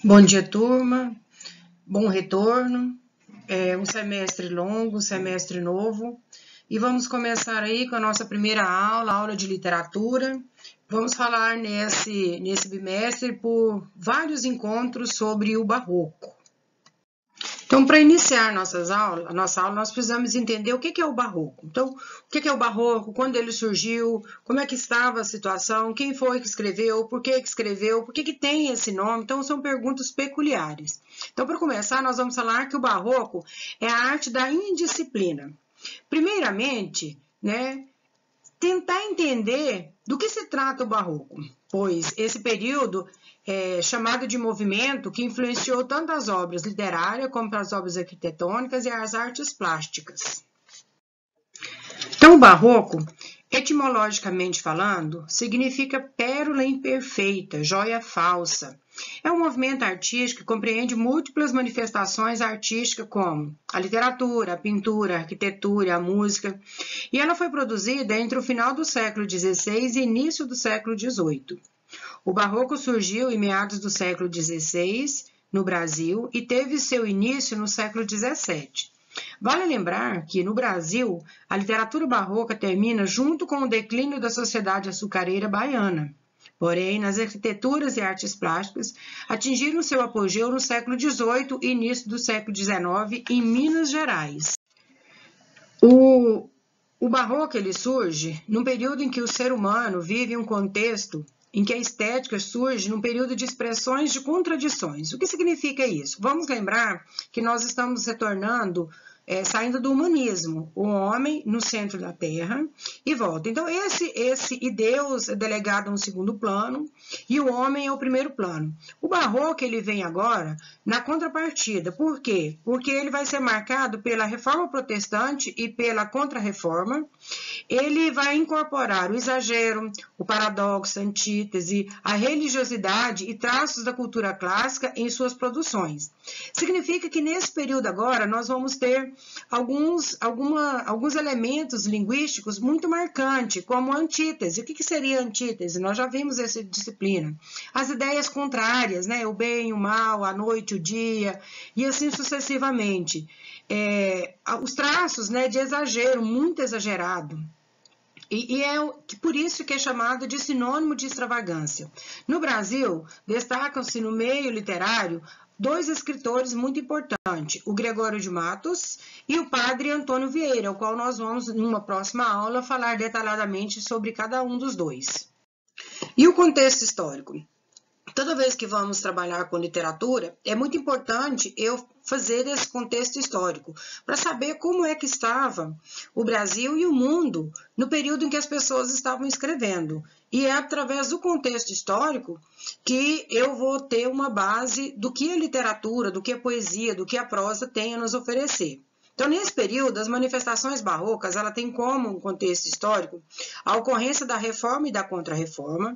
Bom dia, turma. Bom retorno. Um semestre longo, um semestre novo. E vamos começar aí com a nossa primeira aula, aula de literatura. Vamos falar nesse bimestre por vários encontros sobre o Barroco. Então, para iniciar a nossa aula, nós precisamos entender o que é o Barroco. Então, o que é o Barroco, quando ele surgiu, como é que estava a situação, quem foi que escreveu, por que escreveu, por que tem esse nome. Então, são perguntas peculiares. Então, para começar, nós vamos falar que o Barroco é a arte da indisciplina. Primeiramente, tentar entender do que se trata o Barroco, pois esse período é chamado de movimento que influenciou tanto as obras literárias como as obras arquitetônicas e as artes plásticas. Então, o Barroco, etimologicamente falando, significa pérola imperfeita, joia falsa. É um movimento artístico que compreende múltiplas manifestações artísticas como a literatura, a pintura, a arquitetura e a música, e ela foi produzida entre o final do século XVI e início do século XVIII. O Barroco surgiu em meados do século XVI no Brasil e teve seu início no século XVII. Vale lembrar que, no Brasil, a literatura barroca termina junto com o declínio da sociedade açucareira baiana. Porém, nas arquiteturas e artes plásticas, atingiram seu apogeu no século XVIII e início do século XIX em Minas Gerais. O Barroco ele surge num período em que o ser humano vive um contexto em que a estética surge num período de expressões de contradições. O que significa isso? Vamos lembrar que nós estamos retornando, saindo do humanismo, o homem no centro da Terra e volta. Então, e Deus é delegado a um segundo plano e o homem é o primeiro plano. O Barroco ele vem agora na contrapartida. Por quê? Porque ele vai ser marcado pela Reforma Protestante e pela Contra-Reforma. Ele vai incorporar o exagero, o paradoxo, a antítese, a religiosidade e traços da cultura clássica em suas produções. Significa que nesse período agora nós vamos ter alguns elementos linguísticos muito marcantes, como a antítese. O que seria a antítese? Nós já vimos essa disciplina. As ideias contrárias, o bem, o mal, a noite, o dia, e assim sucessivamente. Os traços de exagero, muito exagerado. E é por isso que é chamado de sinônimo de extravagância. No Brasil, destacam-se no meio literário dois escritores muito importantes, o Gregório de Matos e o padre Antônio Vieira, o qual nós vamos, numa próxima aula, falar detalhadamente sobre cada um dos dois. E o contexto histórico? Toda vez que vamos trabalhar com literatura, é muito importante eu fazer esse contexto histórico, para saber como é que estava o Brasil e o mundo no período em que as pessoas estavam escrevendo. E é através do contexto histórico que eu vou ter uma base do que a literatura, do que a poesia, do que a prosa tem a nos oferecer. Então, nesse período, as manifestações barrocas, ela tem como um contexto histórico a ocorrência da Reforma e da Contra-Reforma,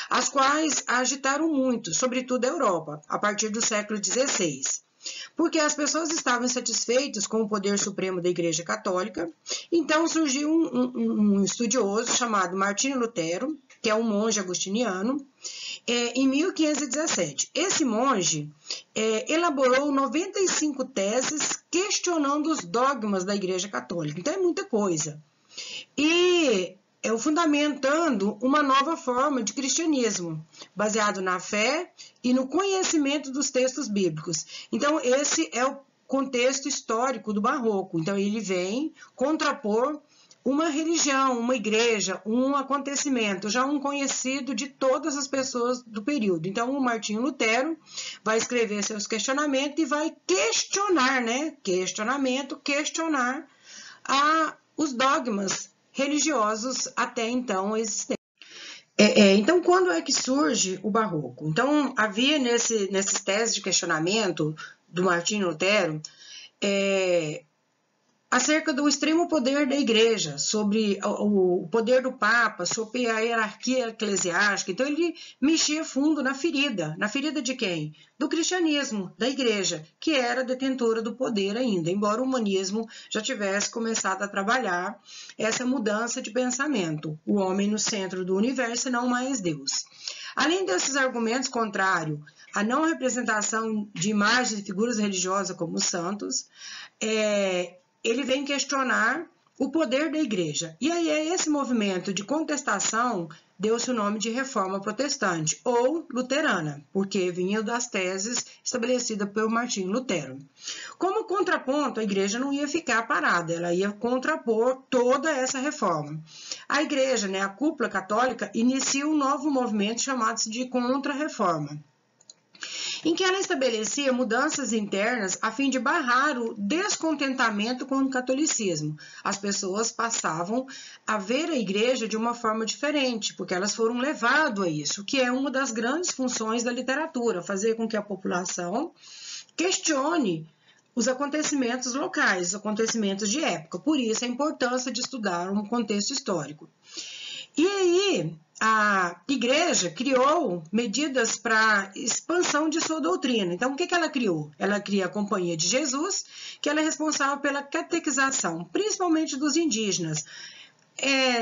as quais agitaram muito, sobretudo a Europa, a partir do século XVI, porque as pessoas estavam insatisfeitas com o poder supremo da Igreja Católica. Então surgiu um estudioso chamado Martinho Lutero, que é um monge agostiniano, em 1517. Esse monge elaborou 95 teses questionando os dogmas da Igreja Católica. Então é muita coisa. E fundamentando uma nova forma de cristianismo, baseado na fé e no conhecimento dos textos bíblicos. Então, esse é o contexto histórico do Barroco. Então, ele vem contrapor uma religião, uma igreja, um acontecimento, já um conhecido de todas as pessoas do período. Então, o Martinho Lutero vai escrever seus questionamentos e vai questionar, questionar os dogmas religiosos até então existentes. Então, quando é que surge o Barroco? Então, havia nesses teses de questionamento do Martinho Lutero acerca do extremo poder da Igreja, sobre o poder do Papa, sobre a hierarquia eclesiástica. Então, ele mexia fundo na ferida de quem? Do cristianismo, da Igreja, que era detentora do poder ainda, embora o humanismo já tivesse começado a trabalhar essa mudança de pensamento, o homem no centro do universo e não mais Deus. Além desses argumentos contrários à não representação de imagens e figuras religiosas como os santos, ele vem questionar o poder da igreja. E aí esse movimento de contestação deu-se o nome de Reforma Protestante ou Luterana, porque vinha das teses estabelecidas pelo Martinho Lutero. Como contraponto, a igreja não ia ficar parada, ela ia contrapor toda essa reforma. A igreja, a cúpula católica, inicia um novo movimento chamado de Contra-Reforma, em que ela estabelecia mudanças internas a fim de barrar o descontentamento com o catolicismo. As pessoas passavam a ver a igreja de uma forma diferente, porque elas foram levadas a isso, que é uma das grandes funções da literatura, fazer com que a população questione os acontecimentos locais, os acontecimentos de época. Por isso a importância de estudar um contexto histórico. E aí, a igreja criou medidas para expansão de sua doutrina. Então, o que ela criou? Ela cria a Companhia de Jesus, que ela é responsável pela catequização, principalmente dos indígenas.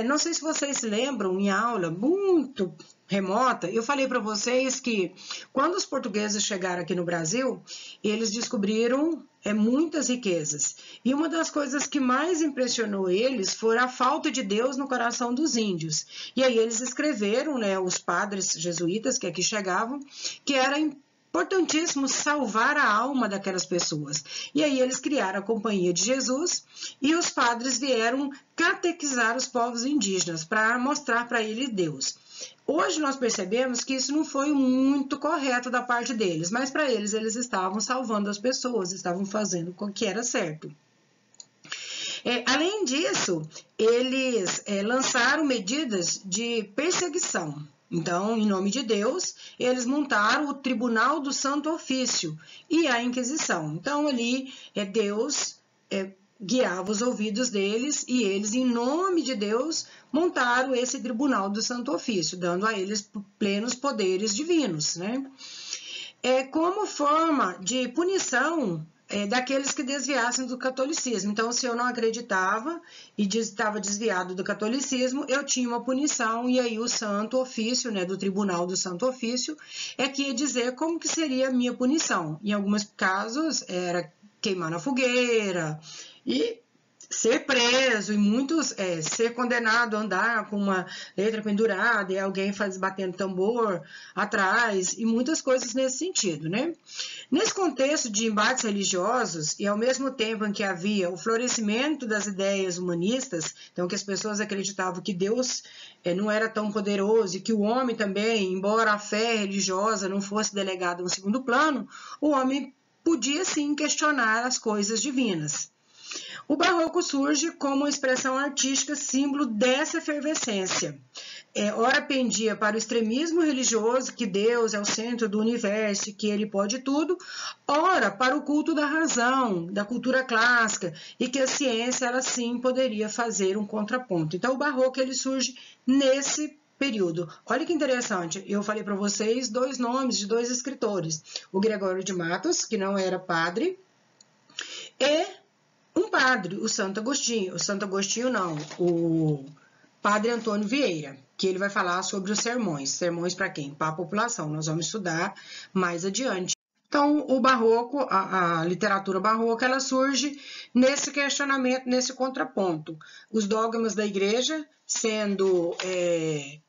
Não sei se vocês se lembram, em aula muito remota, eu falei para vocês que quando os portugueses chegaram aqui no Brasil, eles descobriram muitas riquezas. E uma das coisas que mais impressionou eles foi a falta de Deus no coração dos índios. E aí eles escreveram, os padres jesuítas que aqui chegavam, que era importantíssimo salvar a alma daquelas pessoas. E aí eles criaram a Companhia de Jesus e os padres vieram catequizar os povos indígenas para mostrar para eles Deus. Hoje nós percebemos que isso não foi muito correto da parte deles, mas para eles estavam salvando as pessoas, estavam fazendo o que era certo. Além disso, eles lançaram medidas de perseguição. Então, em nome de Deus, eles montaram o Tribunal do Santo Ofício e a Inquisição. Então, ali, Deus guiava os ouvidos deles e eles, em nome de Deus, montaram esse Tribunal do Santo Ofício, dando a eles plenos poderes divinos, como forma de punição daqueles que desviassem do catolicismo. Então, se eu não acreditava e estava desviado do catolicismo, eu tinha uma punição, e aí o Santo Ofício, do Tribunal do Santo Ofício, que ia dizer como que seria a minha punição. Em alguns casos, era queimar na fogueira e ser preso, e muitos ser condenado a andar com uma letra pendurada e alguém batendo tambor atrás, e muitas coisas nesse sentido, Nesse contexto de embates religiosos, e ao mesmo tempo em que havia o florescimento das ideias humanistas, então que as pessoas acreditavam que Deus não era tão poderoso e que o homem também, embora a fé religiosa não fosse delegada a um segundo plano, o homem podia sim questionar as coisas divinas. O barroco surge como expressão artística, símbolo dessa efervescência. Ora pendia para o extremismo religioso, que Deus é o centro do universo, que ele pode tudo, ora para o culto da razão, da cultura clássica, e que a ciência, ela sim poderia fazer um contraponto. Então, o barroco ele surge nesse período. Olha que interessante, eu falei para vocês dois nomes de dois escritores, o Gregório de Matos, que não era padre, e um padre, o Santo Agostinho não, o Padre Antônio Vieira, que ele vai falar sobre os sermões. Sermões para quem? Para a população. Nós vamos estudar mais adiante. Então, o barroco, a literatura barroca, ela surge nesse questionamento, nesse contraponto. Os dogmas da igreja sendo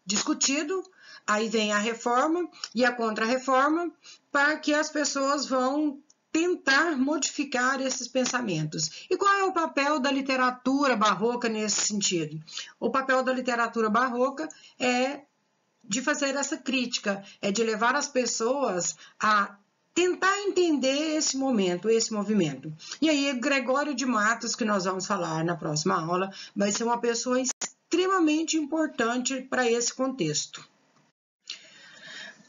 discutido, aí vem a reforma e a contra-reforma, para que as pessoas vão tentar modificar esses pensamentos. E qual é o papel da literatura barroca nesse sentido? O papel da literatura barroca é de fazer essa crítica, é de levar as pessoas a tentar entender esse momento, esse movimento. E aí, Gregório de Matos, que nós vamos falar na próxima aula, vai ser uma pessoa extremamente importante para esse contexto.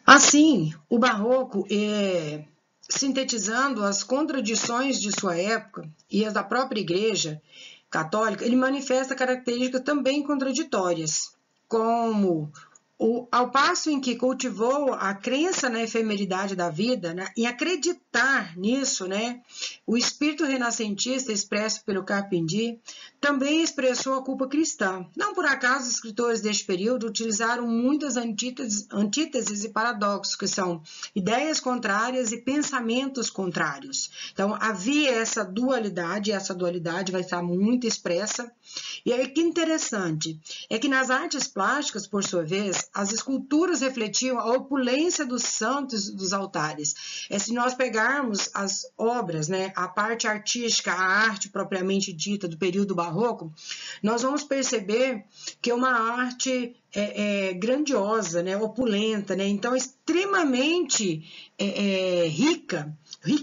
Assim, o barroco sintetizando as contradições de sua época e as da própria Igreja Católica, ele manifesta características também contraditórias, como Ao passo em que cultivou a crença na efemeridade da vida, né, em acreditar nisso, né, o espírito renascentista expresso pelo Carpentier também expressou a culpa cristã. Não por acaso os escritores deste período utilizaram muitas antíteses e paradoxos, que são ideias contrárias e pensamentos contrários. Então havia essa dualidade, e essa dualidade vai estar muito expressa. E aí que interessante é que nas artes plásticas, por sua vez, as esculturas refletiam a opulência dos santos dos altares. Se nós pegarmos as obras, né, a parte artística, a arte propriamente dita do período barroco, nós vamos perceber que é uma arte grandiosa, né, opulenta, né, então extremamente rica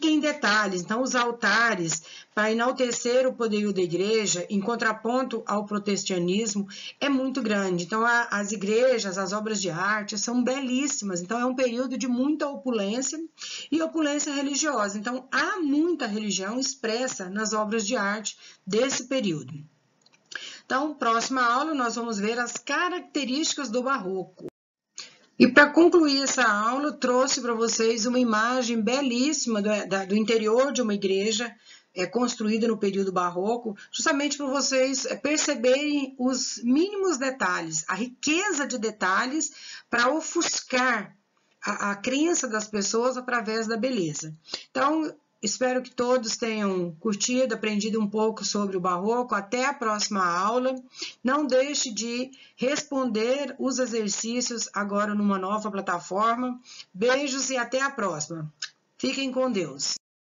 em detalhes. Então os altares, para enaltecer o poderio da igreja, em contraponto ao protestantismo, é muito grande. Então as igrejas, as obras de arte são belíssimas. Então é um período de muita opulência e opulência religiosa. Então há muita religião expressa nas obras de arte desse período. Então, próxima aula, nós vamos ver as características do barroco. E para concluir essa aula, eu trouxe para vocês uma imagem belíssima do interior de uma igreja construída no período barroco, justamente para vocês perceberem os mínimos detalhes, a riqueza de detalhes para ofuscar a crença das pessoas através da beleza. Então, espero que todos tenham curtido, aprendido um pouco sobre o barroco. Até a próxima aula. Não deixe de responder os exercícios agora numa nova plataforma. Beijos e até a próxima. Fiquem com Deus.